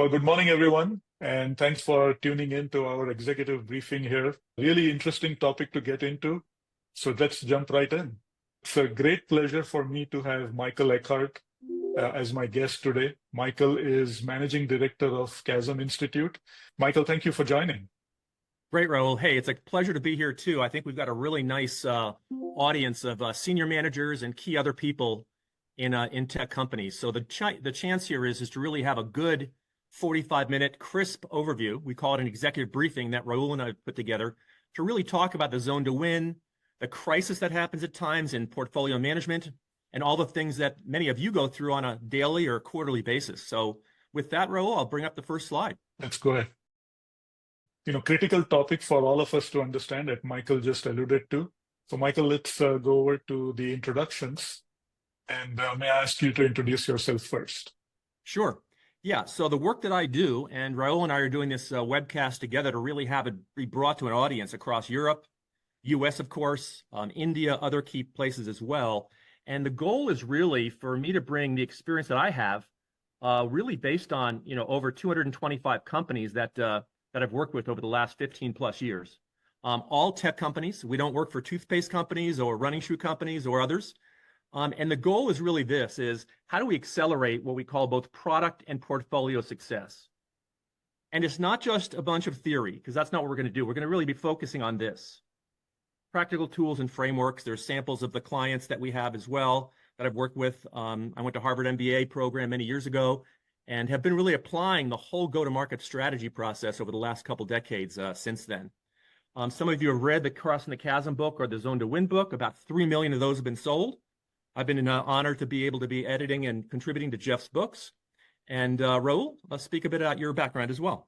Well, good morning, everyone, and thanks for tuning in to our executive briefing here. Really interesting topic to get into. So let's jump right in. It's a great pleasure for me to have Michael Eckhardt as my guest today. Michael is Managing Director of Chasm Institute. Michael, thank you for joining. Great, Rahul. Hey, it's a pleasure to be here too. I think we've got a really nice audience of senior managers and key other people in tech companies. So the chance here is to really have a good 45-minute crisp overview. We call it an executive briefing that Rahul and I put together to really talk about the zone to win, the crisis that happens at times in portfolio management, and all the things that many of you go through on a daily or quarterly basis. So with that, Rahul, I'll bring up the first slide. Let's go ahead. Critical topic for all of us to understand that Michael just alluded to. So Michael, let's go over to the introductions. And may I ask you to introduce yourself first? Sure. Yeah, so the work that I do, and Rahul and I are doing this webcast together to really have it be brought to an audience across Europe, US, of course, India, other key places as well. And the goal is really for me to bring the experience that I have, really based on over 225 companies that I've worked with over the last 15 plus years. All tech companies. We don't work for toothpaste companies or running shoe companies or others. And the goal is really this, is how do we accelerate what we call both product and portfolio success? And it's not just a bunch of theory, because that's not what we're going to do. We're going to really be focusing on this. Practical tools and frameworks. There's samples of the clients that we have as well that I've worked with. I went to Harvard MBA program many years ago and have been really applying the whole go-to-market strategy process over the last couple decades since then. Some of you have read the Crossing the Chasm book or the Zone to Win book. About 3 million of those have been sold. I've been honored to be able to be editing and contributing to Jeff's books. And Rahul, let's speak a bit about your background as well.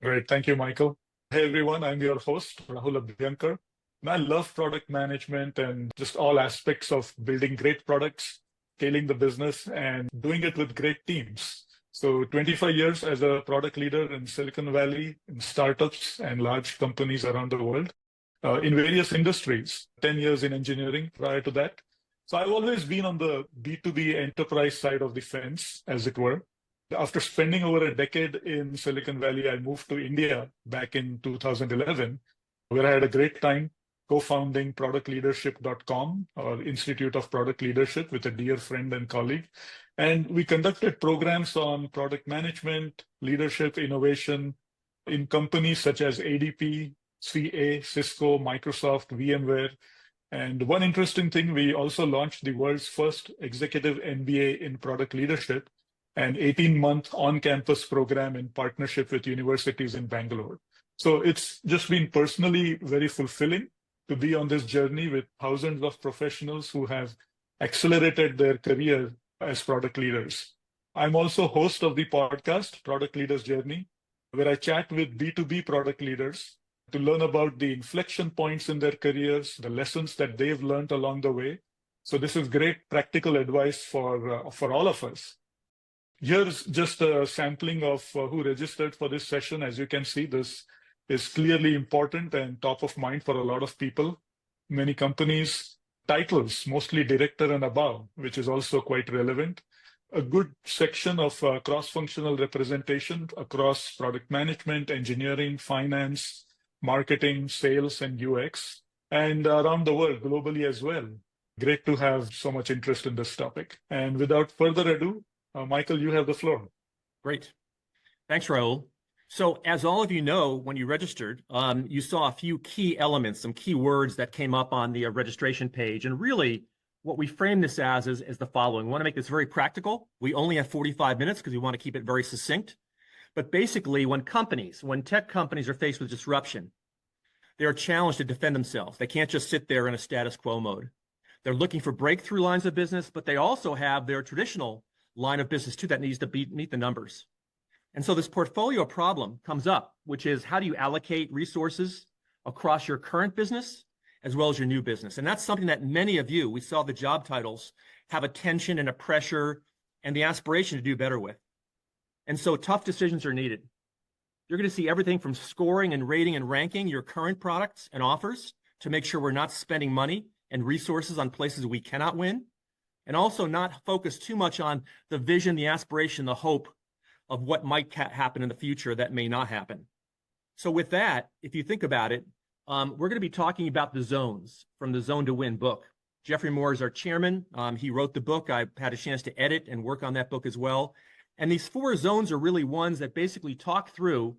Great. Thank you, Michael. Hey, everyone. I'm your host, Rahul Abhyankar. And I love product management and just all aspects of building great products, scaling the business, and doing it with great teams. So 25 years as a product leader in Silicon Valley, in startups and large companies around the world, in various industries, 10 years in engineering prior to that. So I've always been on the B2B enterprise side of the fence, as it were. After spending over a decade in Silicon Valley, I moved to India back in 2011, where I had a great time co-founding productleadership.com, or Institute of Product Leadership, with a dear friend and colleague. And we conducted programs on product management, leadership, innovation in companies such as ADP, CA, Cisco, Microsoft, VMware. And one interesting thing, we also launched the world's first executive MBA in product leadership, an 18-month on-campus program in partnership with universities in Bangalore. So it's just been personally very fulfilling to be on this journey with thousands of professionals who have accelerated their career as product leaders. I'm also host of the podcast, Product Leaders Journey, where I chat with B2B product leaders to learn about the inflection points in their careers, the lessons that they've learned along the way. So this is great practical advice for all of us. Here's just a sampling of who registered for this session. As you can see, this is clearly important and top of mind for a lot of people. Many companies, titles, mostly director and above, which is also quite relevant. A good section of cross-functional representation across product management, engineering, finance, marketing, sales, and UX, and around the world, globally as well. Great to have so much interest in this topic. And without further ado, Michael, you have the floor. Great. Thanks, Rahul. So as all of you know, when you registered, you saw a few key elements, some key words that came up on the registration page. And really, what we frame this as is the following. We want to make this very practical. We only have 45 minutes because we want to keep it very succinct. But basically, when tech companies are faced with disruption, they are challenged to defend themselves. They can't just sit there in a status quo mode. They're looking for breakthrough lines of business, but they also have their traditional line of business too that needs to meet the numbers. And so this portfolio problem comes up, which is how do you allocate resources across your current business as well as your new business? And that's something that many of you, we saw the job titles, have a tension and a pressure and the aspiration to do better with. And so tough decisions are needed. You're going to see everything from scoring and rating and ranking your current products and offers to make sure we're not spending money and resources on places we cannot win, and also not focus too much on the vision, the aspiration, the hope of what might happen in the future that may not happen. So with that, if you think about it, we're going to be talking about the zones from the Zone to Win book. Jeffrey Moore is our chairman. He wrote the book. I had a chance to edit and work on that book as well. And these 4 zones are really ones that basically talk through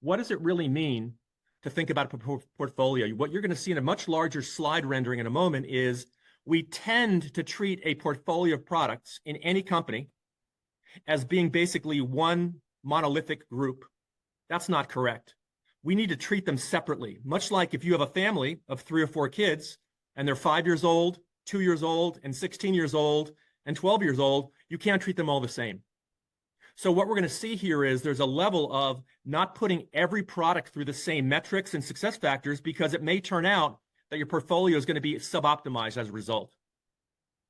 what does it really mean to think about a portfolio. What you're going to see in a much larger slide rendering in a moment is we tend to treat a portfolio of products in any company as being basically one monolithic group. That's not correct. We need to treat them separately, much like if you have a family of 3 or 4 kids and they're 5 years old, 2 years old, and 16 years old, and 12 years old, you can't treat them all the same. So what we're going to see here is there's a level of not putting every product through the same metrics and success factors because it may turn out that your portfolio is going to be sub-optimized as a result.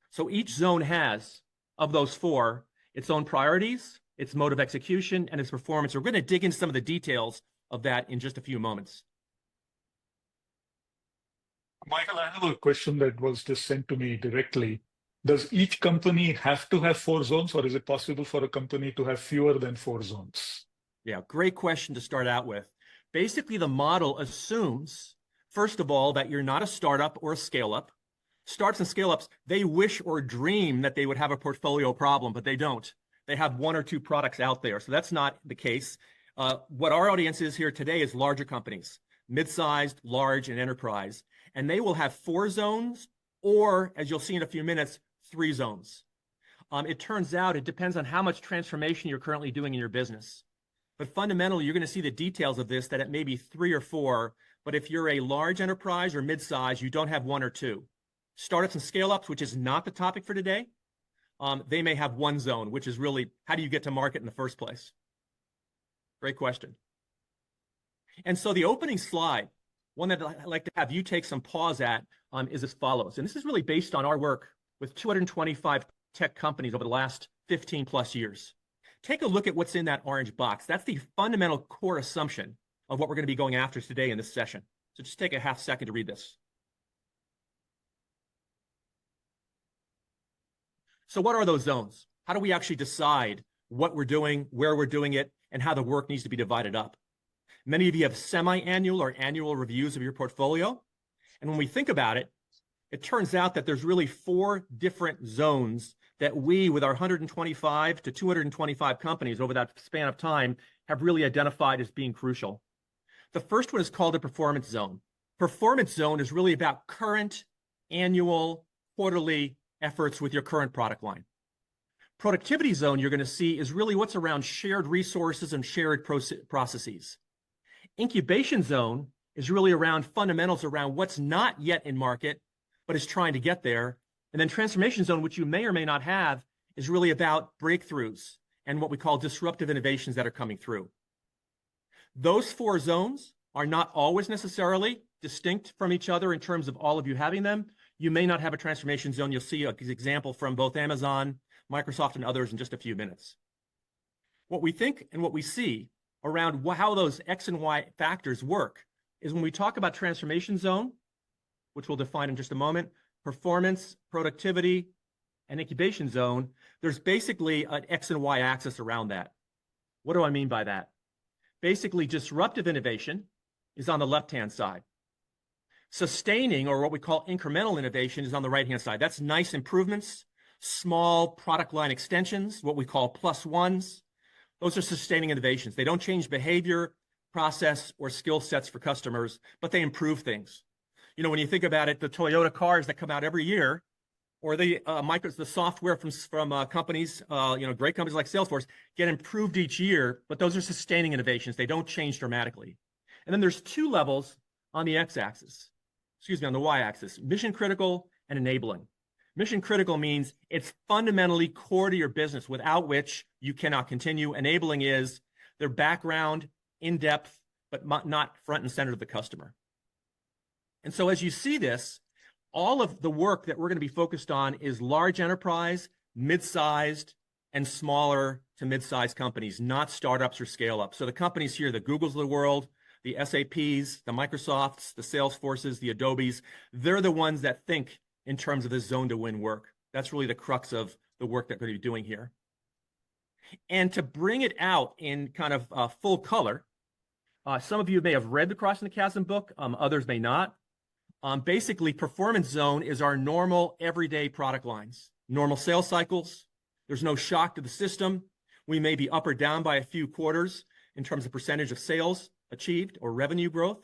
So each zone has, of those 4, its own priorities, its mode of execution, and its performance. We're going to dig into some of the details of that in just a few moments. Michael, I have a question that was just sent to me directly. Does each company have to have 4 zones, or is it possible for a company to have fewer than 4 zones? Yeah, great question to start out with. Basically, the model assumes, first of all, that you're not a startup or a scale-up. Startups and scale-ups, they wish or dream that they would have a portfolio problem, but they don't. They have 1 or 2 products out there. So that's not the case. What our audience is here today is larger companies, mid-sized, large, and enterprise. And they will have 4 zones, or, as you'll see in a few minutes, 3 zones. It turns out it depends on how much transformation you're currently doing in your business. But fundamentally, you're going to see the details of this, that it may be 3 or 4. But if you're a large enterprise or mid-size, you don't have 1 or 2. Startups and scale-ups, which is not the topic for today, they may have 1 zone, which is really, how do you get to market in the first place? Great question. And so the opening slide, one that I'd like to have you take some pause at, is as follows. And this is really based on our work with 225 tech companies over the last 15 plus years. Take a look at what's in that orange box. That's the fundamental core assumption of what we're going to be going after today in this session. So just take a half second to read this. So what are those zones? How do we actually decide what we're doing, where we're doing it, and how the work needs to be divided up? Many of you have semi-annual or annual reviews of your portfolio. And when we think about it, it turns out that there's really 4 different zones that we, with our 125 to 225 companies over that span of time, have really identified as being crucial. The first one is called a performance zone. Performance zone is really about current, annual, quarterly efforts with your current product line. Productivity zone you're going to see is really what's around shared resources and shared processes. Incubation zone is really around fundamentals around what's not yet in market, but is trying to get there. And then transformation zone, which you may or may not have, is really about breakthroughs and what we call disruptive innovations that are coming through. Those 4 zones are not always necessarily distinct from each other in terms of all of you having them. You may not have a transformation zone. You'll see an example from both Amazon, Microsoft, and others in just a few minutes. What we think and what we see around how those X and Y factors work is when we talk about transformation zone, which we'll define in just a moment, performance, productivity, and incubation zone, there's basically an X and Y axis around that. What do I mean by that? Basically, disruptive innovation is on the left-hand side. Sustaining, or what we call incremental innovation, is on the right-hand side. That's nice improvements, small product line extensions, what we call plus ones. Those are sustaining innovations. They don't change behavior, process, or skill sets for customers, but they improve things. You know, when you think about it, the Toyota cars that come out every year, or the software from companies, great companies like Salesforce, get improved each year, but those are sustaining innovations. They don't change dramatically. And then there's 2 levels on the x-axis, on the y-axis, mission critical and enabling. Mission critical means it's fundamentally core to your business, without which you cannot continue. Enabling is their background, in-depth, but not front and center to the customer. And so as you see this, all of the work that we're going to be focused on is large enterprise, mid-sized, and smaller to mid-sized companies, not startups or scale-ups. So the companies here, the Googles of the world, the SAPs, the Microsofts, the Salesforces, the Adobes, they're the ones that think in terms of this zone to win work. That's really the crux of the work that we're going to be doing here. And to bring it out in kind of full color, some of you may have read the Crossing the Chasm book, others may not. Basically, performance zone is our normal everyday product lines, normal sales cycles. There's no shock to the system. We may be up or down by a few quarters in terms of percentage of sales achieved or revenue growth,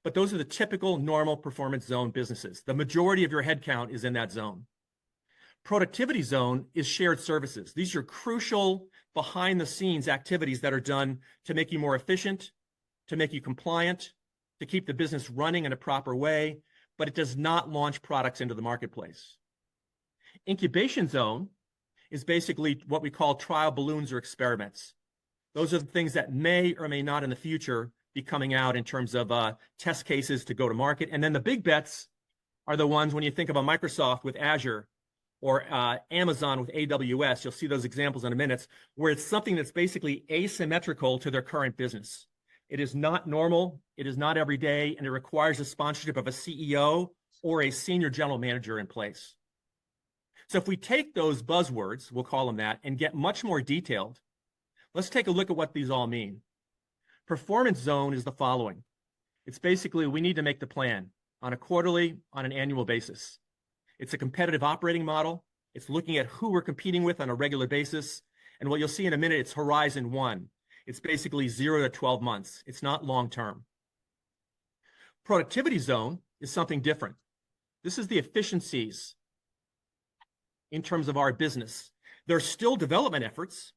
but those are the typical normal performance zone businesses. The majority of your headcount is in that zone. Productivity zone is shared services. These are crucial behind the scenes activities that are done to make you more efficient, to make you compliant, to keep the business running in a proper way, but it does not launch products into the marketplace. Incubation zone is basically what we call trial balloons or experiments. Those are the things that may or may not in the future be coming out in terms of test cases to go to market. And then the big bets are the ones when you think of a Microsoft with Azure or Amazon with AWS, you'll see those examples in a minute, where it's something that's basically asymmetrical to their current business. It is not normal, it is not every day, and it requires the sponsorship of a CEO or a senior general manager in place. So if we take those buzzwords, we'll call them that, and get much more detailed, let's take a look at what these all mean. Performance zone is the following. It's basically we need to make the plan on a quarterly, on an annual basis. It's a competitive operating model. It's looking at who we're competing with on a regular basis. And what you'll see in a minute, it's Horizon 1. It's basically 0 to 12 months. It's not long-term. Productivity zone is something different. This is the efficiencies in terms of our business. There's still development efforts.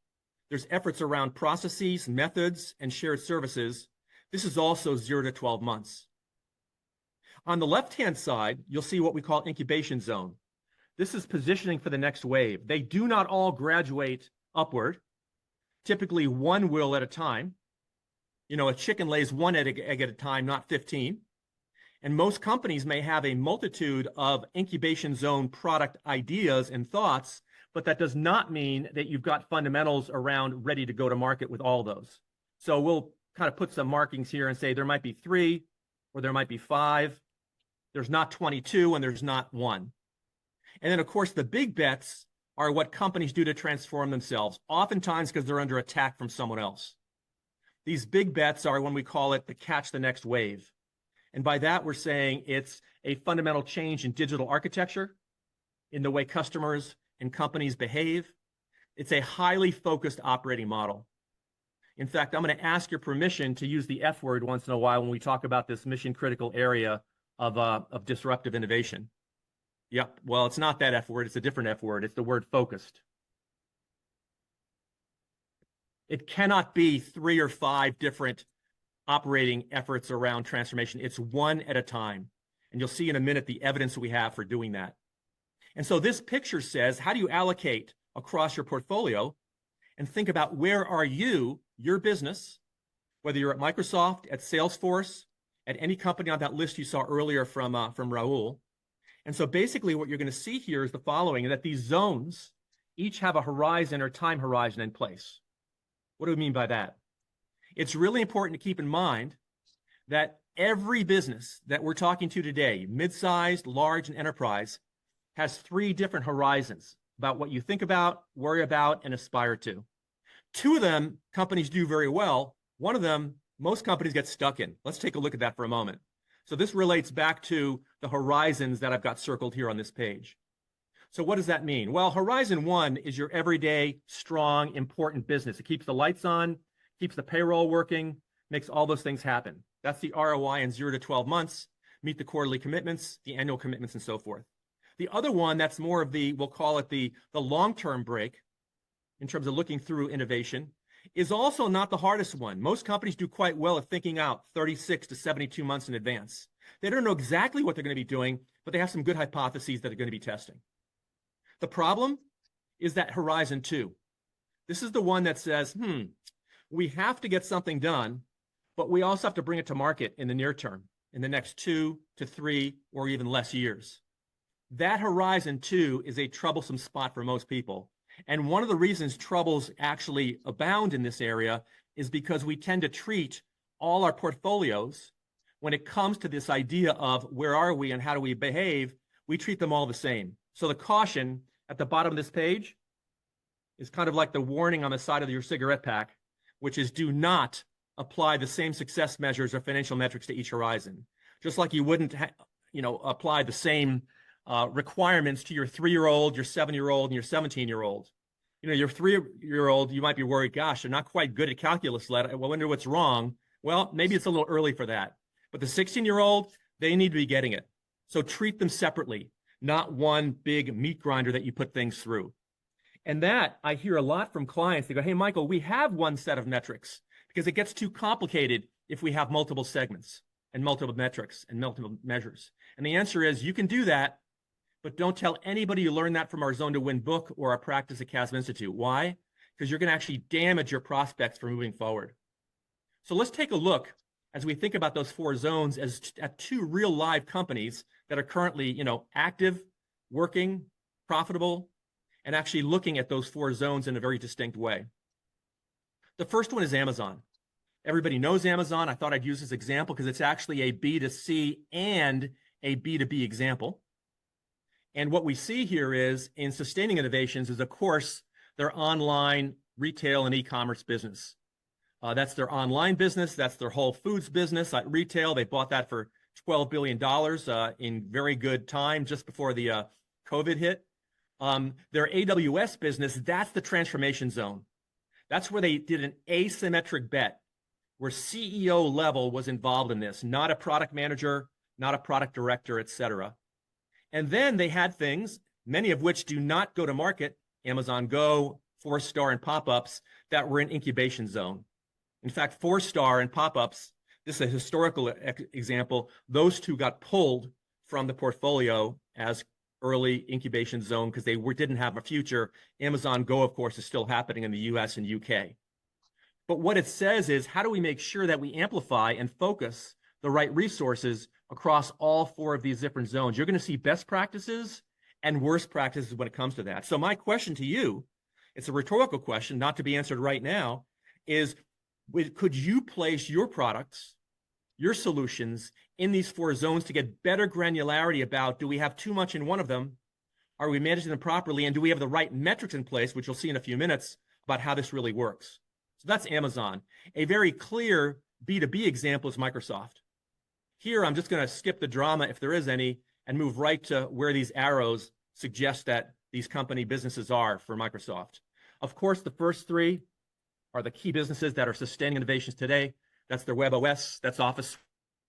There's efforts around processes, methods, and shared services. This is also 0 to 12 months. On the left-hand side, you'll see what we call incubation zone. This is positioning for the next wave. They do not all graduate upward. Typically, one will at a time. You know, a chicken lays one egg at a time, not 15. And most companies may have a multitude of incubation zone product ideas and thoughts, but that does not mean that you've got fundamentals around ready to go to market with all those. So we'll kind of put some markings here and say there might be 3 or there might be 5. There's not 22 and there's not 1. And then, of course, the big bets are what companies do to transform themselves, oftentimes because they're under attack from someone else. These big bets are when we call it the catch the next wave. And by that, we're saying it's a fundamental change in digital architecture, in the way customers and companies behave. It's a highly focused operating model. In fact, I'm going to ask your permission to use the F word once in a while when we talk about this mission critical area of disruptive innovation. Yep, well, it's not that F word, it's a different F word. It's the word focused. It cannot be 3 or 5 different operating efforts around transformation. It's one at a time. And you'll see in a minute the evidence we have for doing that. And so this picture says, how do you allocate across your portfolio and think about where are you, your business, whether you're at Microsoft, at Salesforce, at any company on that list you saw earlier from Rahul. And so basically what you're going to see here is the following, that these zones each have a horizon or time horizon in place. What do we mean by that? It's really important to keep in mind that every business that we're talking to today, mid-sized, large, and enterprise, has 3 different horizons about what you think about, worry about, and aspire to. 2 of them, companies do very well. 1 of them, most companies get stuck in. Let's take a look at that for a moment. So this relates back to the horizons that I've got circled here on this page. So what does that mean? Well, Horizon 1 is your everyday, strong, important business. It keeps the lights on, keeps the payroll working, makes all those things happen. That's the ROI in 0 to 12 months, meet the quarterly commitments, the annual commitments, and so forth. The other one, that's more of the, we'll call it the long-term break in terms of looking through innovation, is also not the hardest one. Most companies do quite well at thinking out 36 to 72 months in advance. They don't know exactly what they're going to be doing, but they have some good hypotheses that they're going to be testing. The problem is that Horizon 2. This is the one that says, we have to get something done, but we also have to bring it to market in the near term, in the next 2 to 3 or even less years. That Horizon 2 is a troublesome spot for most people. And one of the reasons troubles actually abound in this area is because we tend to treat all our portfolios, when it comes to this idea of where are we and how do we behave, we treat them all the same. So the caution at the bottom of this page is kind of like the warning on the side of your cigarette pack, which is do not apply the same success measures or financial metrics to each horizon. Just like you wouldn't, apply the same requirements to your 3-year-old, your 7-year-old, and your 17-year-old. Your 3-year-old, you might be worried, gosh, they're not quite good at calculus yet. I wonder what's wrong. Well, maybe it's a little early for that. But the 16-year-old, they need to be getting it. So treat them separately, not one big meat grinder that you put things through. And that I hear a lot from clients. They go, hey, Michael, we have one set of metrics because it gets too complicated if we have multiple segments and multiple metrics and multiple measures. And the answer is you can do that, but don't tell anybody you learned that from our Zone to Win book or our practice at Chasm Institute. Why? Because you're going to actually damage your prospects for moving forward. So let's take a look as we think about those 4 zones at 2 real live companies that are currently, active, working, profitable, and actually looking at those 4 zones in a very distinct way. The first one is Amazon. Everybody knows Amazon. I thought I'd use this example because it's actually a B2C and a B2B example. And what we see here is in sustaining innovations is, of course, their online retail and e-commerce business. That's their online business. That's their Whole Foods business. At retail, they bought that for $12 billion in very good time just before the COVID hit. Their AWS business, that's the transformation zone. That's where they did an asymmetric bet where CEO level was involved in this, not a product manager, not a product director, et cetera. And then they had things, many of which do not go to market, Amazon Go, 4-Star, and pop-ups that were in incubation zone. In fact, 4-Star and pop-ups, this is a historical example, those 2 got pulled from the portfolio as early incubation zone because they didn't have a future. Amazon Go, of course, is still happening in the US and UK. But what it says is, how do we make sure that we amplify and focus the right resources across all 4 of these different zones? You're going to see best practices and worst practices when it comes to that. So my question to you, it's a rhetorical question, not to be answered right now, is could you place your products, your solutions in these 4 zones to get better granularity about, do we have too much in one of them? Are we managing them properly? And do we have the right metrics in place, which you'll see in a few minutes, about how this really works? So that's Amazon. A very clear B2B example is Microsoft. Here, I'm just going to skip the drama, if there is any, and move right to where these arrows suggest that these company businesses are for Microsoft. Of course, the first 3 are the key businesses that are sustaining innovations today. That's their web OS, that's Office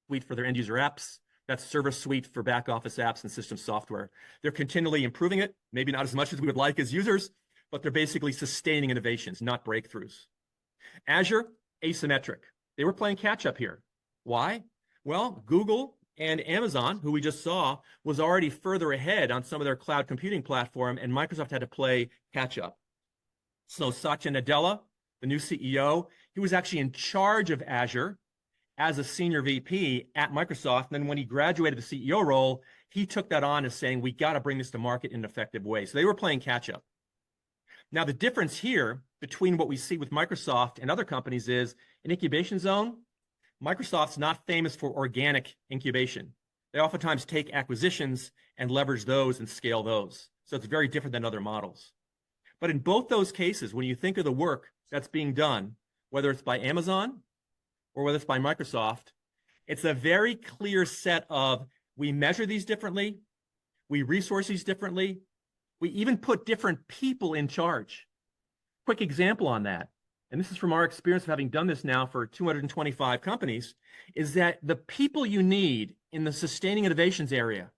Suite for their end user apps, that's Service Suite for back office apps and system software. They're continually improving it, maybe not as much as we would like as users, but they're basically sustaining innovations, not breakthroughs. Azure, asymmetric. They were playing catch up here. Why? Well, Google and Amazon, who we just saw, was already further ahead on some of their cloud computing platform, and Microsoft had to play catch up. So Satya Nadella, the new CEO, he was actually in charge of Azure as a senior VP at Microsoft. And then when he graduated the CEO role, he took that on as saying, we got to bring this to market in an effective way. So they were playing catch up. Now, the difference here between what we see with Microsoft and other companies is an incubation zone. Microsoft's not famous for organic incubation. They oftentimes take acquisitions and leverage those and scale those. So it's very different than other models. But in both those cases, when you think of the work that's being done, whether it's by Amazon or whether it's by Microsoft, it's a very clear set of, we measure these differently, we resource these differently, we even put different people in charge. Quick example on that, and this is from our experience of having done this now for 225 companies, is that the people you need in the sustaining innovations area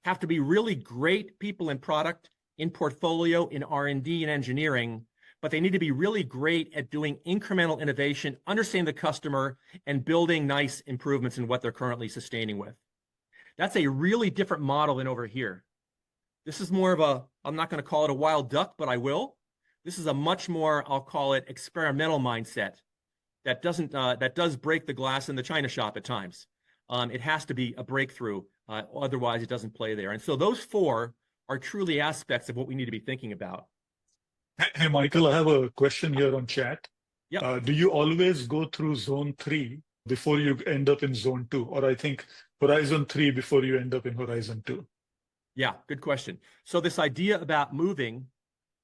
have to be really great people in product, in portfolio, in R&D and engineering, but they need to be really great at doing incremental innovation, understanding the customer, and building nice improvements in what they're currently sustaining with. That's a really different model than over here. This is more of a, I'm not going to call it a wild duck, but I will. This is a much more, I'll call it experimental mindset that does break the glass in the china shop at times. It has to be a breakthrough, otherwise it doesn't play there. And so those four are truly aspects of what we need to be thinking about. Hey, Michael, I have a question here on chat. Yep. Do you always go through zone 3 before you end up in zone 2? Or I think horizon 3 before you end up in horizon 2? Yeah, good question. So this idea about moving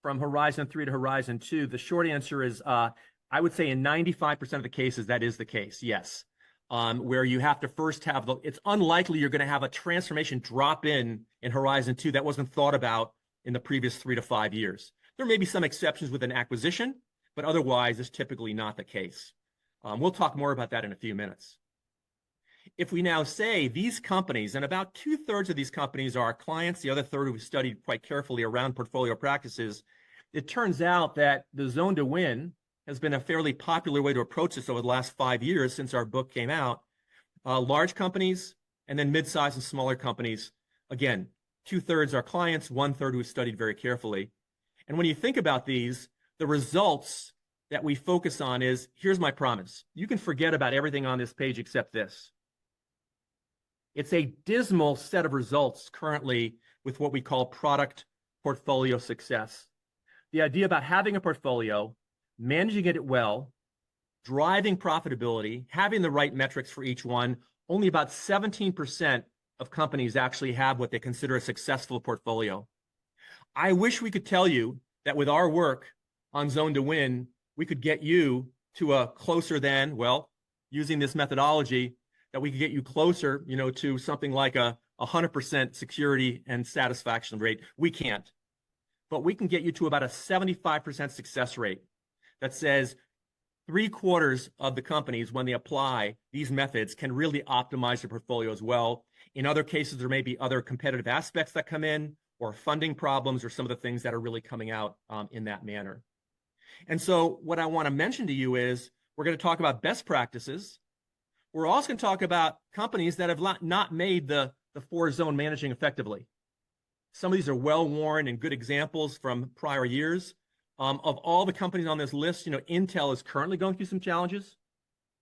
from Horizon 3 to Horizon 2, the short answer is I would say in 95% of the cases, that is the case, yes. Where you have to first have it's unlikely you're going to have a transformation drop in Horizon 2 that wasn't thought about in the previous 3 to 5 years. There may be some exceptions with an acquisition, but otherwise it's typically not the case. We'll talk more about that in a few minutes. If we now say these companies, and about 2/3 of these companies are our clients, the other third we've studied quite carefully around portfolio practices, it turns out that the zone to win has been a fairly popular way to approach this over the last 5 years since our book came out. Large companies and then mid-sized and smaller companies. Again, 2/3 are clients, 1/3 we've studied very carefully. And when you think about these, the results that we focus on is, here's my promise. You can forget about everything on this page except this. It's a dismal set of results currently with what we call product portfolio success. The idea about having a portfolio, managing it well, driving profitability, having the right metrics for each one, only about 17% of companies actually have what they consider a successful portfolio. I wish we could tell you that with our work on Zone to Win, we could get you to a closer than, well, using this methodology, that we could get you closer, to something like a 100% security and satisfaction rate. We can't. But we can get you to about a 75% success rate that says 3/4 of the companies, when they apply these methods, can really optimize their portfolio as well. In other cases, there may be other competitive aspects that come in, or funding problems, or some of the things that are really coming out in that manner. And so what I want to mention to you is we're going to talk about best practices. We're also going to talk about companies that have not made the 4-zone managing effectively. Some of these are well-worn and good examples from prior years. Of all the companies on this list, Intel is currently going through some challenges.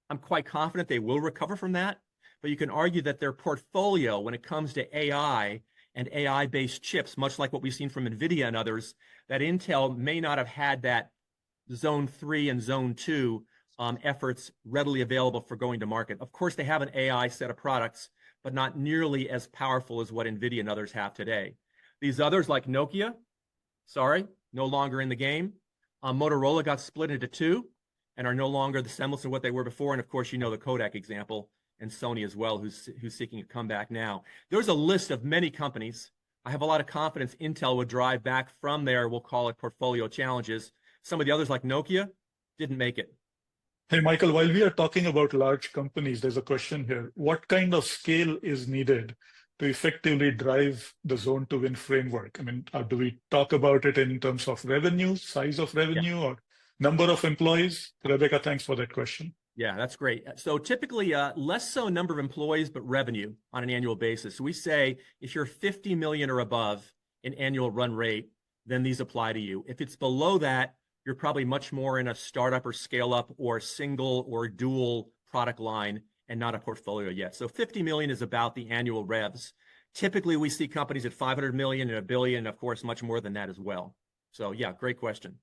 I'm quite confident they will recover from that. But you can argue that their portfolio, when it comes to AI and AI-based chips, much like what we've seen from NVIDIA and others, that Intel may not have had that Zone 3 and Zone 2 efforts readily available for going to market. Of course, they have an AI set of products, but not nearly as powerful as what NVIDIA and others have today. These others, like Nokia, no longer in the game. Motorola got split into two and are no longer the semblance of what they were before. And of course, the Kodak example, and Sony as well, who's seeking a comeback now. There's a list of many companies. I have a lot of confidence Intel would drive back from their, we'll call it, portfolio challenges. Some of the others, like Nokia, didn't make it. Hey, Michael, while we are talking about large companies, there's a question here. What kind of scale is needed to effectively drive the Zone to Win framework? I mean, do we talk about it in terms of revenue, size of revenue, or number of employees? Rebecca, thanks for that question. Yeah, that's great. So typically less so number of employees, but revenue on an annual basis. So we say if you're 50 million or above in annual run rate, then these apply to you. If it's below that, you're probably much more in a startup or scale up or single or dual product line and not a portfolio yet. So 50 million is about the annual revs. Typically, we see companies at 500 million and $1 billion, and of course, much more than that as well. So yeah, great question.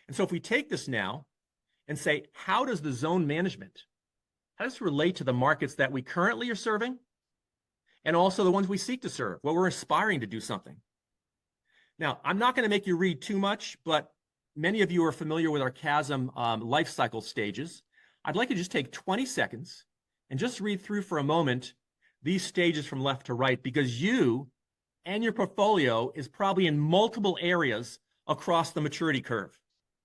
And so if we take this now and say, how does the zone management, how does it relate to the markets that we currently are serving and also the ones we seek to serve, where we're aspiring to do something? Now, I'm not going to make you read too much, but many of you are familiar with our Chasm life cycle stages. I'd like you to just take 20 seconds and just read through for a moment these stages from left to right, because you and your portfolio is probably in multiple areas across the maturity curve.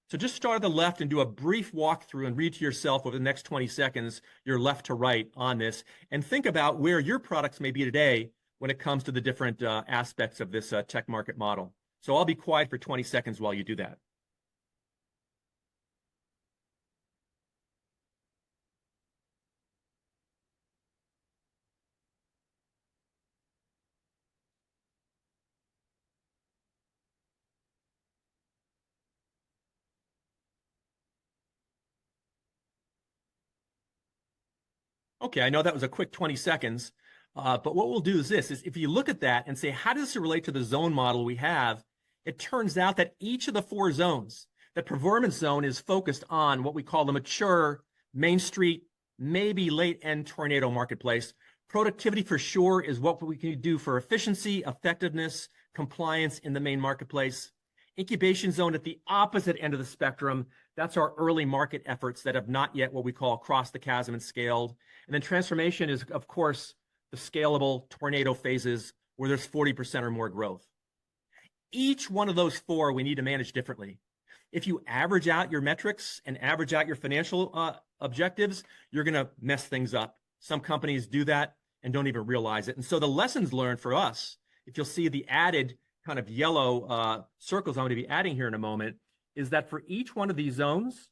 So just start at the left and do a brief walkthrough and read to yourself over the next 20 seconds, your left to right on this, and think about where your products may be today when it comes to the different aspects of this tech market model. So I'll be quiet for 20 seconds while you do that. Okay, I know that was a quick 20 seconds, but what we'll do is this, is if you look at that and say, how does this relate to the zone model we have? It turns out that each of the 4 zones, the performance zone is focused on what we call the mature Main Street, maybe late-end tornado marketplace. Productivity for sure is what we can do for efficiency, effectiveness, compliance in the main marketplace. Incubation zone at the opposite end of the spectrum, that's our early market efforts that have not yet what we call crossed the chasm and scaled. And then transformation is, of course, the scalable tornado phases where there's 40% or more growth. Each one of those four we need to manage differently. If you average out your metrics and average out your financial objectives, you're going to mess things up. Some companies do that and don't even realize it. And so the lessons learned for us, if you'll see the added kind of yellow circles I'm going to be adding here in a moment, is that for each one of these zones,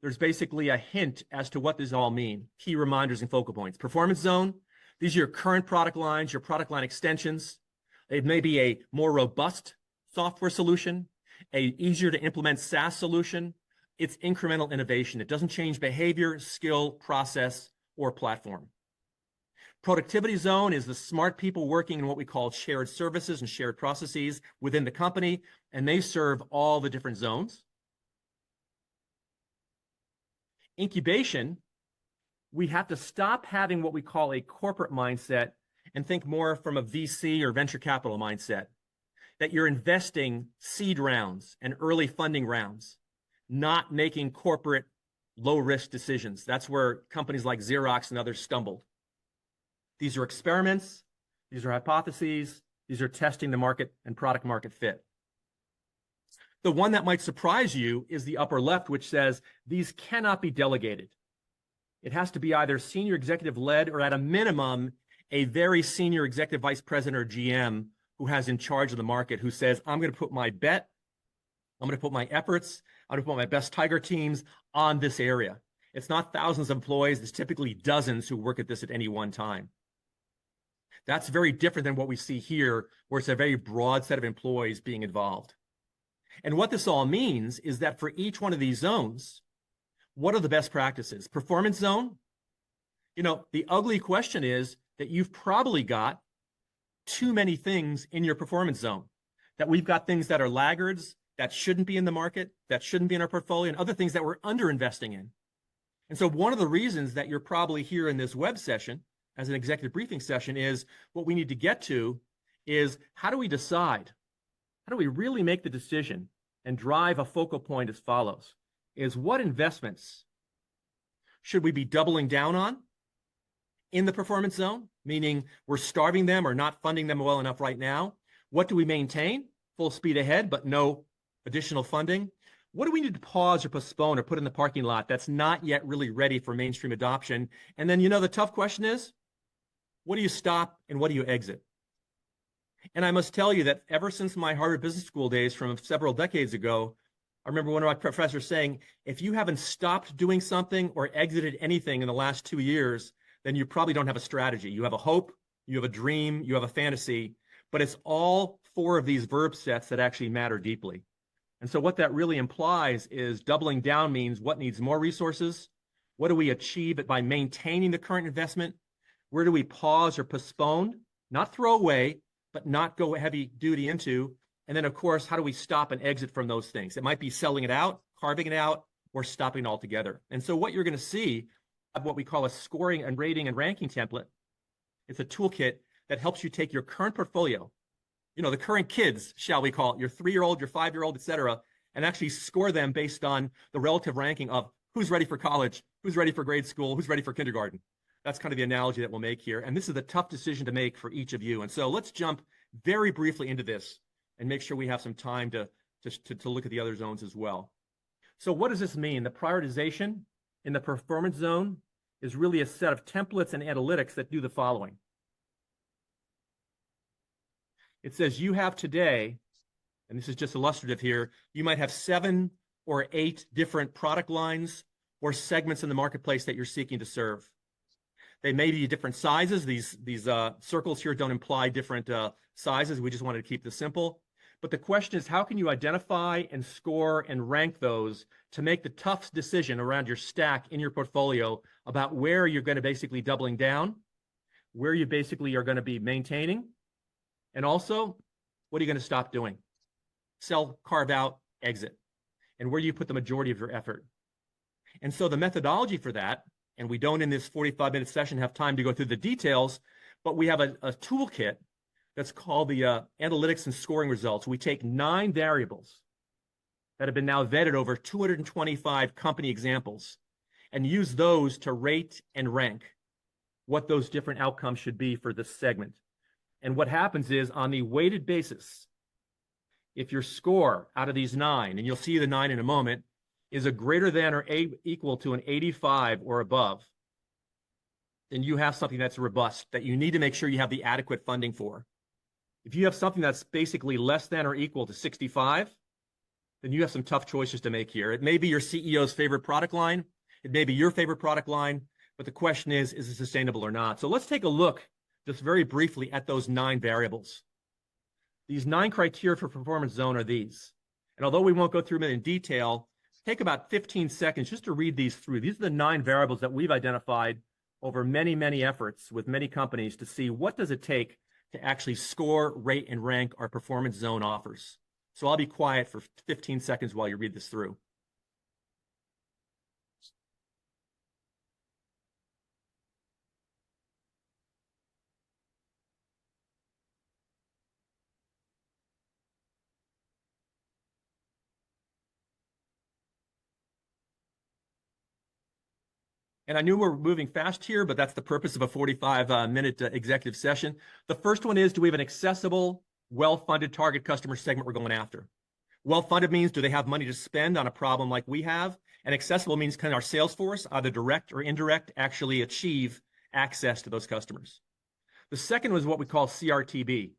there's basically a hint as to what these all mean. Key reminders and focal points. Performance zone, these are your current product lines, your product line extensions. It may be a more robust software solution, a easier to implement SaaS solution. It's incremental innovation. It doesn't change behavior, skill, process, or platform. Productivity zone is the smart people working in what we call shared services and shared processes within the company, and they serve all the different zones. Incubation, we have to stop having what we call a corporate mindset and think more from a VC or venture capital mindset, that you're investing seed rounds and early funding rounds, not making corporate low-risk decisions. That's where companies like Xerox and others stumbled. These are experiments, these are hypotheses, these are testing the market and product market fit. The one that might surprise you is the upper left, which says these cannot be delegated. It has to be either senior executive led or at a minimum, a very senior executive vice president or GM who has in charge of the market, who says, I'm going to put my bet, I'm going to put my efforts, I'm going to put my best tiger teams on this area. It's not thousands of employees, it's typically dozens who work at this at any one time. That's very different than what we see here, where it's a very broad set of employees being involved. And what this all means is that for each one of these zones, what are the best practices? Performance zone, the ugly question is that you've probably got too many things in your performance zone, that we've got things that are laggards, that shouldn't be in the market, that shouldn't be in our portfolio, and other things that we're under-investing in. And so one of the reasons that you're probably here in this web session as an executive briefing session is what we need to get to is how do we decide? How do we really make the decision and drive a focal point as follows? Is what investments should we be doubling down on in the performance zone, meaning we're starving them or not funding them well enough right now? What do we maintain? Full speed ahead, but no additional funding. What do we need to pause or postpone or put in the parking lot that's not yet really ready for mainstream adoption? And then, the tough question is, what do you stop and what do you exit? And I must tell you that ever since my Harvard Business School days from several decades ago, I remember one of my professors saying, if you haven't stopped doing something or exited anything in the last 2 years, then you probably don't have a strategy. You have a hope, you have a dream, you have a fantasy, but it's all four of these verb sets that actually matter deeply. And so what that really implies is doubling down means what needs more resources? What do we achieve by maintaining the current investment? Where do we pause or postpone? Not throw away, but not go heavy duty into. And then, of course, how do we stop and exit from those things? It might be selling it out, carving it out, or stopping it altogether. And so what you're going to see of what we call a scoring and rating and ranking template. It's a toolkit that helps you take your current portfolio, the current kids, shall we call it, your 3-year-old, your 5-year-old, et cetera, and actually score them based on the relative ranking of who's ready for college, who's ready for grade school, who's ready for kindergarten. That's kind of the analogy that we'll make here. And this is a tough decision to make for each of you. And so let's jump very briefly into this and make sure we have some time to look at the other zones as well. So what does this mean? The prioritization in the performance zone is really a set of templates and analytics that do the following. It says you have today, and this is just illustrative here, you might have 7 or 8 different product lines or segments in the marketplace that you're seeking to serve. They may be different sizes. These circles here don't imply different sizes. We just wanted to keep this simple. But the question is, how can you identify and score and rank those to make the tough decision around your stack in your portfolio about where you're going to basically doubling down, where you basically are going to be maintaining, and also, what are you going to stop doing? Sell, carve out, exit. And where do you put the majority of your effort? And so the methodology for that, and we don't in this 45-minute session have time to go through the details, but we have a toolkit that's called the analytics and scoring results. We take 9 variables, that have been now vetted over 225 company examples and use those to rate and rank what those different outcomes should be for this segment. And what happens is on the weighted basis, if your score out of these 9, and you'll see the 9 in a moment, is a greater than or equal to an 85 or above, then you have something that's robust that you need to make sure you have the adequate funding for. If you have something that's basically less than or equal to 65, then you have some tough choices to make here. It may be your CEO's favorite product line. It may be your favorite product line, but the question is it sustainable or not? So let's take a look just very briefly at those 9 variables. These 9 criteria for performance zone are these. And although we won't go through them in detail, take about 15 seconds just to read these through. These are the 9 variables that we've identified over many, many efforts with many companies to see what does it take to actually score, rate, and rank our performance zone offers. So I'll be quiet for 15 seconds while you read this through. And I knew we're moving fast here, but that's the purpose of a 45-minute executive session. The first one is, do we have an accessible, well-funded target customer segment we're going after? Well-funded means, do they have money to spend on a problem like we have? And accessible means, can our sales force, either direct or indirect, actually achieve access to those customers? The second was what we call CRTB,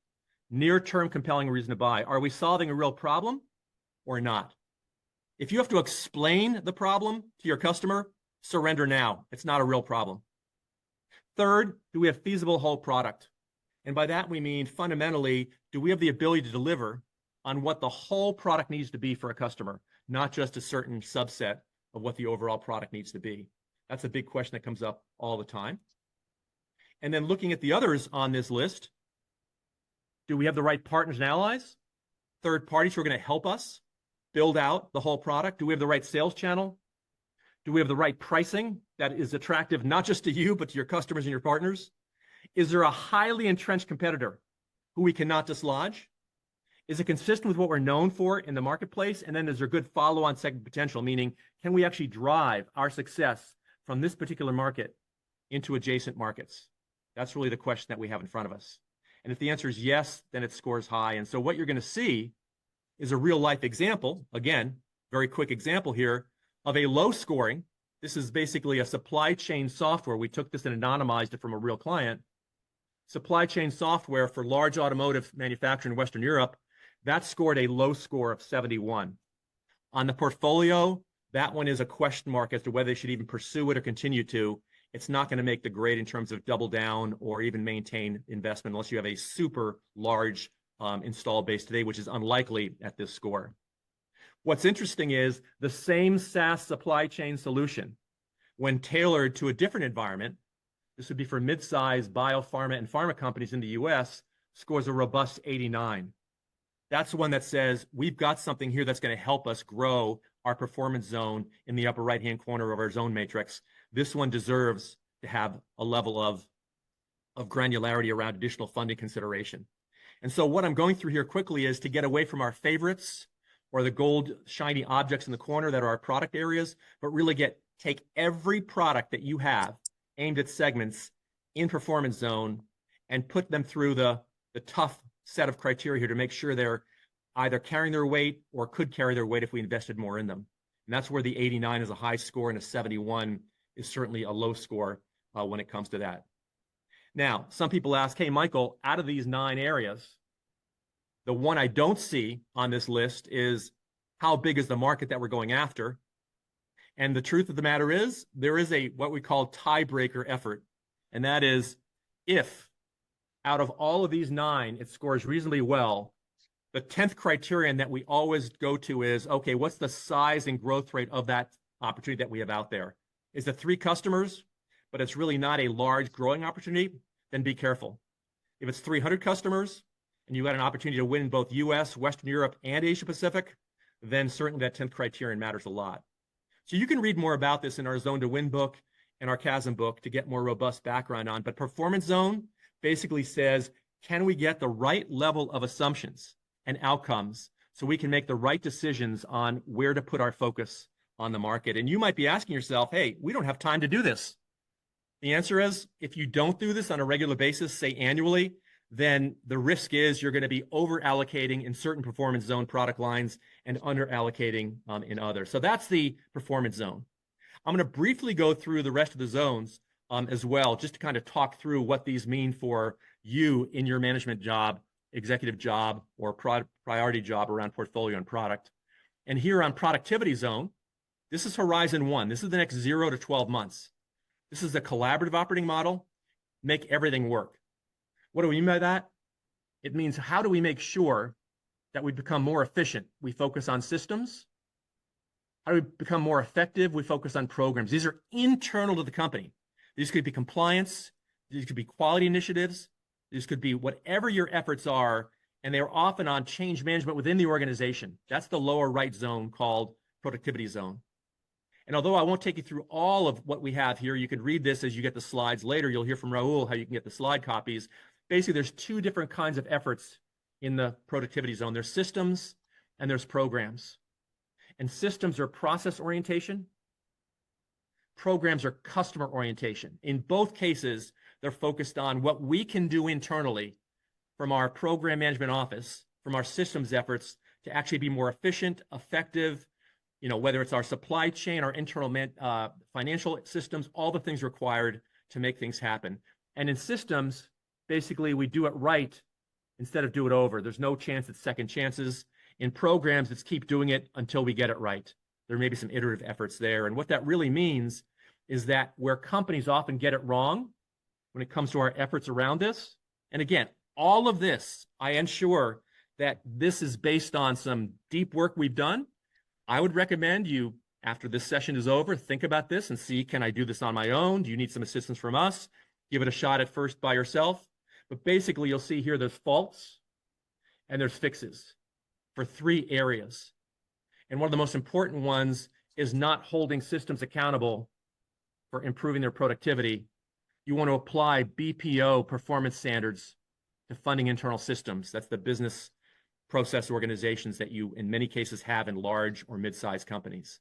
near-term compelling reason to buy. Are we solving a real problem or not? If you have to explain the problem to your customer, surrender now. It's not a real problem. Third, do we have feasible whole product? And by that, we mean fundamentally, do we have the ability to deliver on what the whole product needs to be for a customer, not just a certain subset of what the overall product needs to be? That's a big question that comes up all the time. And then looking at the others on this list, do we have the right partners and allies? Third parties who are going to help us build out the whole product? Do we have the right sales channel? Do we have the right pricing that is attractive not just to you, but to your customers and your partners? Is there a highly entrenched competitor who we cannot dislodge? Is it consistent with what we're known for in the marketplace? And then is there good follow-on segment potential, meaning can we actually drive our success from this particular market into adjacent markets? That's really the question that we have in front of us. And if the answer is yes, then it scores high. And so what you're going to see is a real-life example, again, very quick example here, of a low scoring. This is basically a supply chain software. We took this and anonymized it from a real client. Supply chain software for large automotive manufacturing in Western Europe, that scored a low score of 71. On the portfolio, that one is a question mark as to whether they should even pursue it or continue to. It's not going to make the grade in terms of double down or even maintain investment unless you have a super large install base today, which is unlikely at this score. What's interesting is the same SaaS supply chain solution, when tailored to a different environment, this would be for mid-sized biopharma and pharma companies in the US, scores a robust 89. That's one that says, we've got something here that's going to help us grow our performance zone in the upper right-hand corner of our zone matrix. This one deserves to have a level of granularity around additional funding consideration. And so what I'm going through here quickly is to get away from our favorites or the gold shiny objects in the corner that are our product areas, but really take every product that you have aimed at segments in performance zone and put them through the tough set of criteria here to make sure they're either carrying their weight or could carry their weight if we invested more in them. And that's where the 89 is a high score and a 71 is certainly a low score when it comes to that. Now, some people ask, hey, Michael, out of these 9 areas, the one I don't see on this list is how big is the market that we're going after? And the truth of the matter is, there is what we call tiebreaker effort. And that is, if out of all of these 9, it scores reasonably well, the 10th criterion that we always go to is, okay, what's the size and growth rate of that opportunity that we have out there? Is it 3 customers, but it's really not a large growing opportunity? Then be careful. If it's 300 customers, and you got an opportunity to win in both US, Western Europe, and Asia Pacific, then certainly that 10th criterion matters a lot. So you can read more about this in our Zone to Win book and our Chasm book to get more robust background on. But performance zone basically says, can we get the right level of assumptions and outcomes so we can make the right decisions on where to put our focus on the market. And you might be asking yourself, hey, we don't have time to do this. The answer is, if you don't do this on a regular basis, say annually, then the risk is you're going to be over allocating in certain performance zone product lines and under allocating in others. So that's the performance zone. I'm going to briefly go through the rest of the zones as well, just to kind of talk through what these mean for you in your management job, executive job, or priority job around portfolio and product. And here on productivity zone, this is horizon 1. This is the next 0 to 12 months. This is a collaborative operating model. Make everything work. What do we mean by that? It means, how do we make sure that we become more efficient? We focus on systems. How do we become more effective? We focus on programs. These are internal to the company. These could be compliance. These could be quality initiatives. These could be whatever your efforts are, and they're often on change management within the organization. That's the lower right zone called productivity zone. And although I won't take you through all of what we have here, you can read this as you get the slides later. You'll hear from Rahul how you can get the slide copies. Basically, there's 2 different kinds of efforts in the productivity zone. There's systems and there's programs. And systems are process orientation. Programs are customer orientation. In both cases, they're focused on what we can do internally from our program management office, from our systems efforts, to actually be more efficient, effective, whether it's our supply chain, our internal financial systems, all the things required to make things happen. And in systems, basically, we do it right instead of do it over. There's no chance at second chances. In programs, it's keep doing it until we get it right. There may be some iterative efforts there. And what that really means is that where companies often get it wrong when it comes to our efforts around this, and again, all of this, I ensure that this is based on some deep work we've done. I would recommend you, after this session is over, think about this and see, can I do this on my own? Do you need some assistance from us? Give it a shot at first by yourself. But basically, you'll see here there's faults and there's fixes for 3 areas. And one of the most important ones is not holding systems accountable for improving their productivity. You want to apply BPO performance standards to funding internal systems. That's the business process organizations that you, in many cases, have in large or mid-sized companies.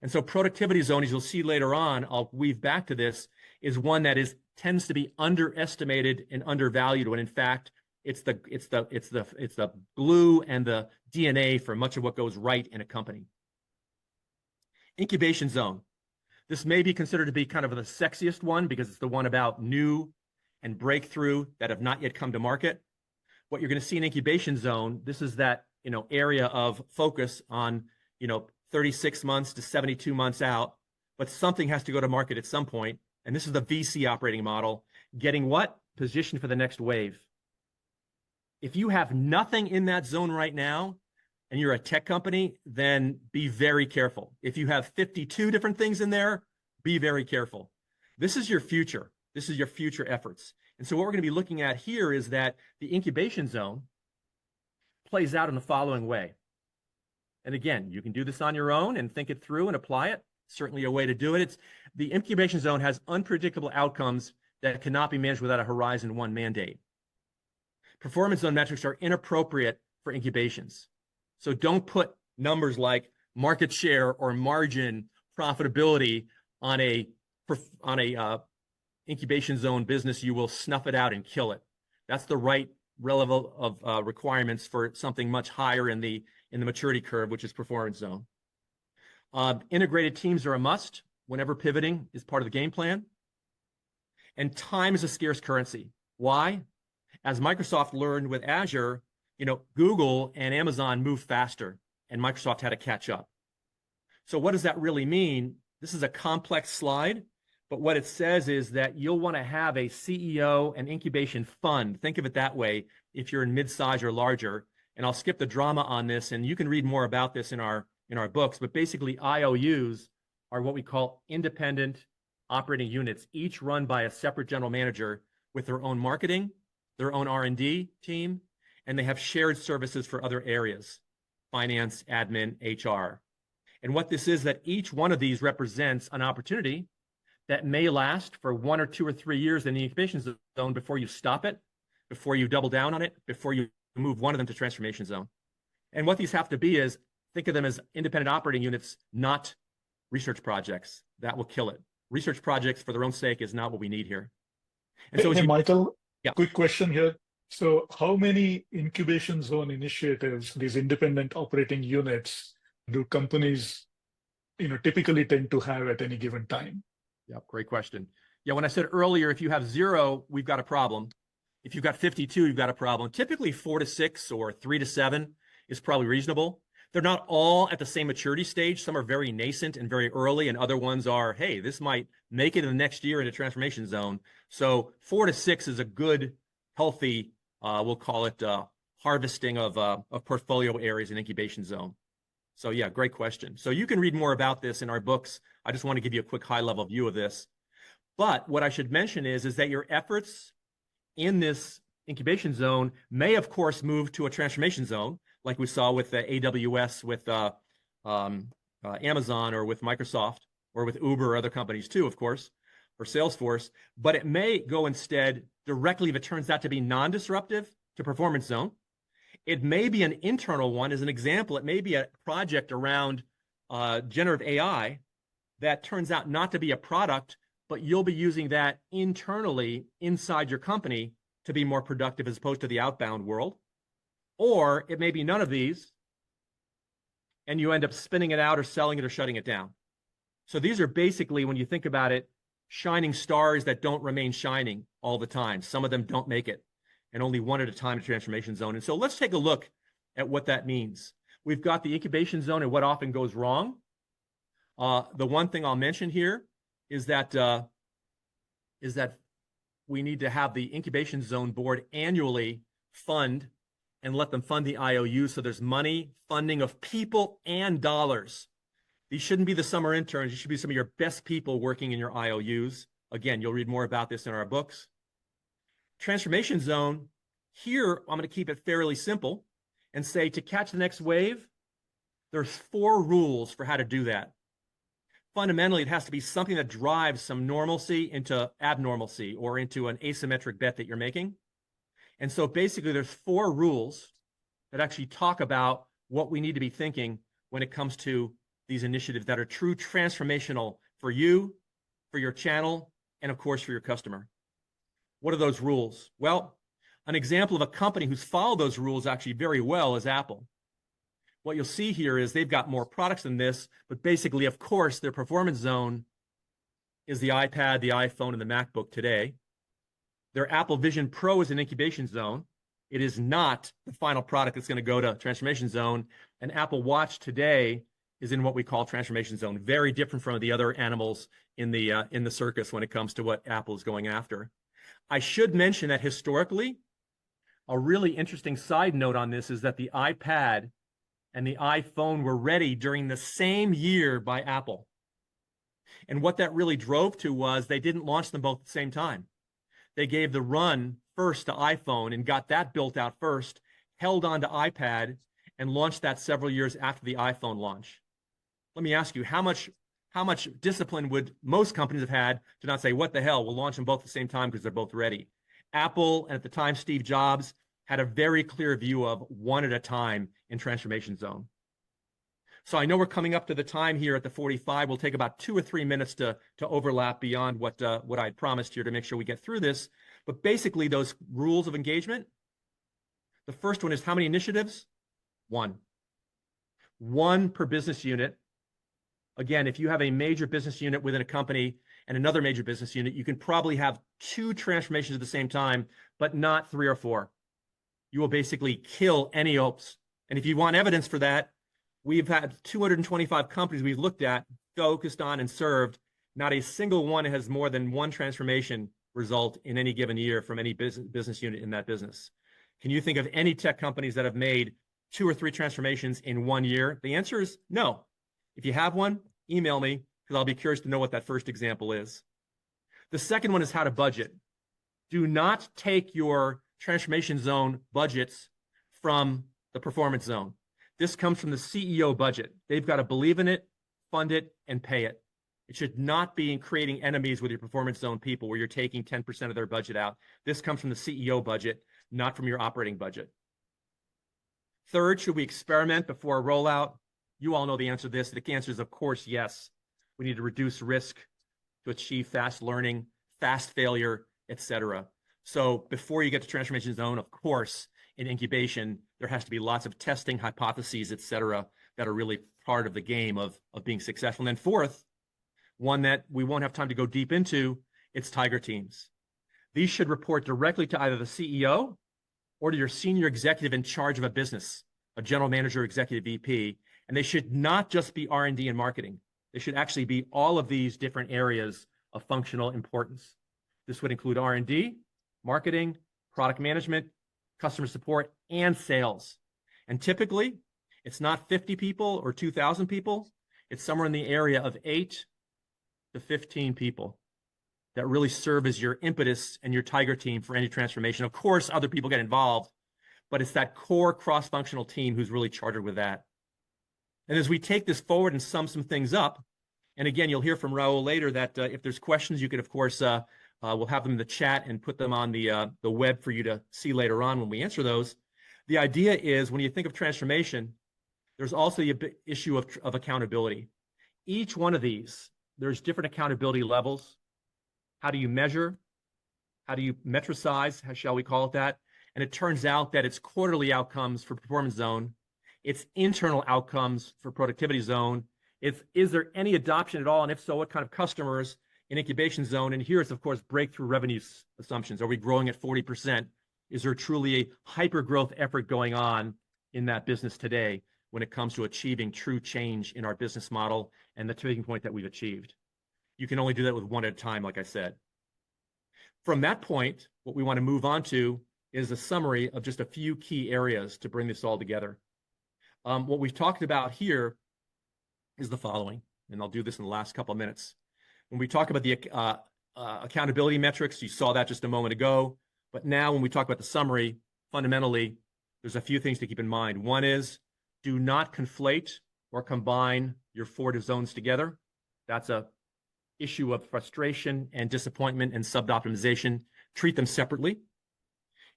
And so productivity zone, as you'll see later on, I'll weave back to this, is one that tends to be underestimated and undervalued, when in fact it's the glue and the DNA for much of what goes right in a company. Incubation zone. This may be considered to be kind of the sexiest one because it's the one about new and breakthrough that have not yet come to market. What you're going to see in incubation zone, this is that area of focus on 36 months to 72 months out, but something has to go to market at some point. And this is the VC operating model, getting what? Positioned for the next wave. If you have nothing in that zone right now, and you're a tech company, then be very careful. If you have 52 different things in there, be very careful. This is your future. This is your future efforts. And so what we're going to be looking at here is that the incubation zone plays out in the following way. And again, you can do this on your own and think it through and apply it. Certainly a way to do it. The incubation zone has unpredictable outcomes that cannot be managed without a Horizon 1 mandate. Performance zone metrics are inappropriate for incubations. So don't put numbers like market share or margin profitability on a incubation zone business. You will snuff it out and kill it. That's the right level of requirements for something much higher in the maturity curve, which is performance zone. Integrated teams are a must whenever pivoting is part of the game plan. And time is a scarce currency. Why? As Microsoft learned with Azure, Google and Amazon moved faster, and Microsoft had to catch up. So what does that really mean? This is a complex slide, but what it says is that you'll want to have a CEO and incubation fund. Think of it that way if you're in mid-size or larger. And I'll skip the drama on this, and you can read more about this in our books. But basically, IOUs are what we call independent operating units, each run by a separate general manager with their own marketing, their own R&D team, and they have shared services for other areas, finance, admin, HR. And what this is, that each one of these represents an opportunity that may last for 1 or 2 or 3 years in the incubation zone before you stop it, before you double down on it, before you move one of them to transformation zone. And what these have to be is, think of them as independent operating units, not research projects. That will kill it. Research projects for their own sake is not what we need here. And so Hey, Michael, yeah, quick question here. So how many incubation zone initiatives, these independent operating units, do companies, typically tend to have at any given time? yeah, great question. Yeah, when I said earlier, if you have 0, we've got a problem. If you've got 52, you've got a problem. Typically 4 to 6 or 3 to 7 is probably reasonable. They're not all at the same maturity stage. Some are very nascent and very early, and other ones are, hey, this might make it in the next year in a transformation zone. So 4 to 6 is a good, healthy, we'll call it harvesting of portfolio areas in incubation zone. So yeah, great question. So you can read more about this in our books. I just want to give you a quick high-level view of this. But what I should mention is that your efforts in this incubation zone may, of course, move to a transformation zone, like we saw with AWS, with Amazon, or with Microsoft, or with Uber, or other companies too, of course, or Salesforce. But it may go instead directly, if it turns out to be non-disruptive, to performance zone. It may be an internal one. As an example, it may be a project around generative AI that turns out not to be a product, but you'll be using that internally inside your company to be more productive as opposed to the outbound world. Or it may be none of these, and you end up spinning it out or selling it or shutting it down. So these are basically, when you think about it, shining stars that don't remain shining all the time. Some of them don't make it, and only one at a time to transformation zone. And so let's take a look at what that means. We've got the incubation zone and what often goes wrong. The one thing I'll mention here is that we need to have the incubation zone board annually fund and let them fund the IOU, so there's money, funding of people and dollars. These shouldn't be the summer interns. These should be some of your best people working in your IOUs. Again, you'll read more about this in our books. Transformation zone, here I'm going to keep it fairly simple and say, to catch the next wave, there's 4 rules for how to do that. Fundamentally, it has to be something that drives some normalcy into abnormalcy or into an asymmetric bet that you're making. And so basically, there's 4 rules that actually talk about what we need to be thinking when it comes to these initiatives that are true transformational for you, for your channel, and of course, for your customer. What are those rules? Well, an example of a company who's followed those rules actually very well is Apple. What you'll see here is they've got more products than this, but basically, of course, their performance zone is the iPad, the iPhone, and the MacBook today. Their Apple Vision Pro is an incubation zone. It is not the final product that's going to go to transformation zone. And Apple Watch today is in what we call transformation zone. Very different from the other animals in the circus when it comes to what Apple is going after. I should mention that historically, a really interesting side note on this is that the iPad and the iPhone were ready during the same year by Apple. And what that really drove to was they didn't launch them both at the same time. They gave the run first to iPhone and got that built out first, held on to iPad, and launched that several years after the iPhone launch. Let me ask you, how much discipline would most companies have had to not say, what the hell, we'll launch them both at the same time because they're both ready? Apple, and at the time, Steve Jobs, had a very clear view of one at a time in transformation zone. So I know we're coming up to the time here at the 45. We'll take about 2 or 3 minutes to overlap beyond what I'd promised here to make sure we get through this. But basically, those rules of engagement, the first one is how many initiatives? 1. 1 per business unit. Again, if you have a major business unit within a company and another major business unit, you can probably have 2 transformations at the same time, but not 3 or 4. You will basically kill any hopes. And if you want evidence for that, we've had 225 companies we've looked at, focused on, and served. Not a single one has more than 1 transformation result in any given year from any business unit in that business. Can you think of any tech companies that have made 2 or 3 transformations in 1 year? The answer is no. If you have one, email me, because I'll be curious to know what that first example is. The second one is how to budget. Do not take your transformation zone budgets from the performance zone. This comes from the CEO budget. They've got to believe in it, fund it, and pay it. It should not be in creating enemies with your performance zone people where you're taking 10% of their budget out. This comes from the CEO budget, not from your operating budget. Third, should we experiment before a rollout? You all know the answer to this. The answer is, of course, yes. We need to reduce risk to achieve fast learning, fast failure, etc. So before you get to transformation zone, of course, in incubation, there has to be lots of testing, hypotheses, etc., that are really part of the game of being successful. And then fourth, one that we won't have time to go deep into, it's tiger teams. These should report directly to either the CEO or to your senior executive in charge of a business, a general manager, executive VP, and they should not just be R&D and marketing. They should actually be all of these different areas of functional importance. This would include R&D, marketing, product management, customer support, and sales. And typically, it's not 50 people or 2,000 people. It's somewhere in the area of 8 to 15 people that really serve as your impetus and your tiger team for any transformation. Of course, other people get involved, but it's that core cross-functional team who's really chartered with that. And as we take this forward and sum some things up, and again, you'll hear from Rahul later that if there's questions, you could, of course, we'll have them in the chat and put them on the web for you to see later on when we answer those. The idea is when you think of transformation, there's also the issue of accountability. Each one of these, there's different accountability levels. How do you measure? How do you metricize? How shall we call it that? And it turns out that it's quarterly outcomes for performance zone. It's internal outcomes for productivity zone. Is there any adoption at all? And if so, what kind of customers in incubation zone? And here it's, of course, breakthrough revenue assumptions. Are we growing at 40%? Is there truly a hyper growth effort going on in that business today when it comes to achieving true change in our business model and the tipping point that we've achieved? You can only do that with one at a time, like I said. From that point, what we want to move on to is a summary of just a few key areas to bring this all together. What we've talked about here is the following, and I'll do this in the last couple of minutes. When we talk about the accountability metrics, you saw that just a moment ago, but now when we talk about the summary, fundamentally, there's a few things to keep in mind. One is, do not conflate or combine your 4 zones together. That's a issue of frustration and disappointment and sub-optimization. Treat them separately.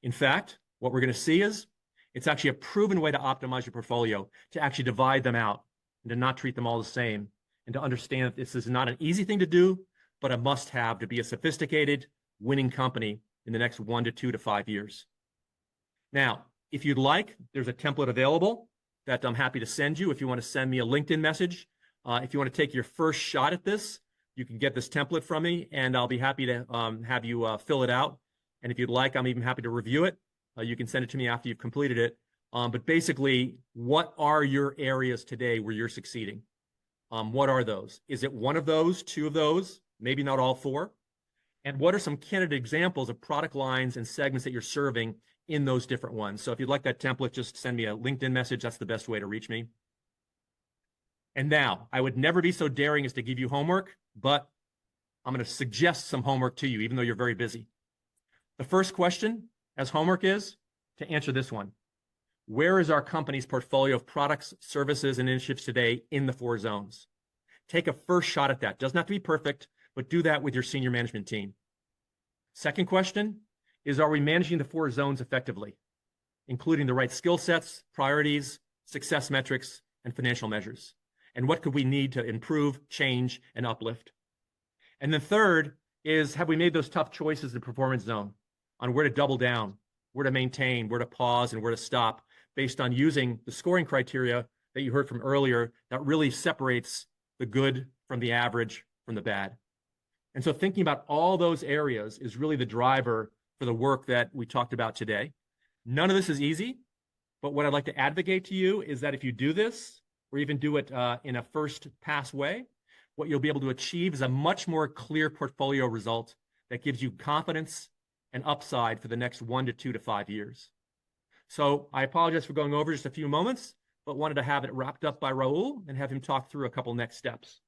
In fact, what we're going to see is it's actually a proven way to optimize your portfolio, to actually divide them out and to not treat them all the same, and to understand that this is not an easy thing to do, but a must-have to be a sophisticated, winning company in the next 1 to 2 to 5 years. Now, if you'd like, there's a template available that I'm happy to send you if you want to send me a LinkedIn message. If you want to take your first shot at this, you can get this template from me, and I'll be happy to have you fill it out. And if you'd like, I'm even happy to review it. You can send it to me after you've completed it. But basically, what are your areas today where you're succeeding? What are those? Is it one of those, 2 of those, maybe not all 4? And what are some candidate examples of product lines and segments that you're serving in those different ones? So if you'd like that template, just send me a LinkedIn message. That's the best way to reach me. And now, I would never be so daring as to give you homework, but I'm going to suggest some homework to you, even though you're very busy. The first question as homework is to answer this one. Where is our company's portfolio of products, services, and initiatives today in the 4 zones? Take a first shot at that. Doesn't have to be perfect, but do that with your senior management team. Second question is, are we managing the 4 zones effectively, including the right skill sets, priorities, success metrics, and financial measures? And what could we need to improve, change, and uplift? And then third is, have we made those tough choices in the performance zone on where to double down, where to maintain, where to pause, and where to stop, based on using the scoring criteria that you heard from earlier that really separates the good from the average from the bad? And so thinking about all those areas is really the driver for the work that we talked about today. None of this is easy, but what I'd like to advocate to you is that if you do this, or even do it in a first pass way, what you'll be able to achieve is a much more clear portfolio result that gives you confidence and upside for the next 1 to 2 to 5 years. So I apologize for going over just a few moments, but wanted to have it wrapped up by Rahul and have him talk through a couple next steps.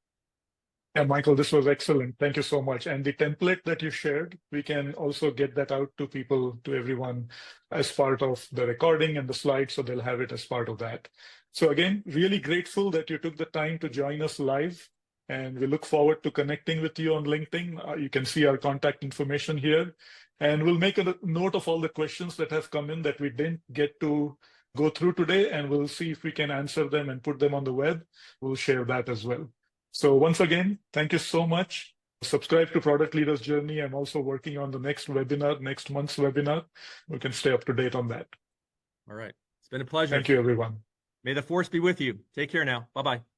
Yeah, Michael, this was excellent. Thank you so much. And the template that you shared, we can also get that out to people, to everyone, as part of the recording and the slides, so they'll have it as part of that. So again, really grateful that you took the time to join us live, and we look forward to connecting with you on LinkedIn. You can see our contact information here, and we'll make a note of all the questions that have come in that we didn't get to go through today, and we'll see if we can answer them and put them on the web. We'll share that as well. So once again, thank you so much. Subscribe to Product Leaders Journey. I'm also working on the next webinar, next month's webinar. We can stay up to date on that. All right. It's been a pleasure. Thank you, everyone. May the force be with you. Take care now. Bye-bye.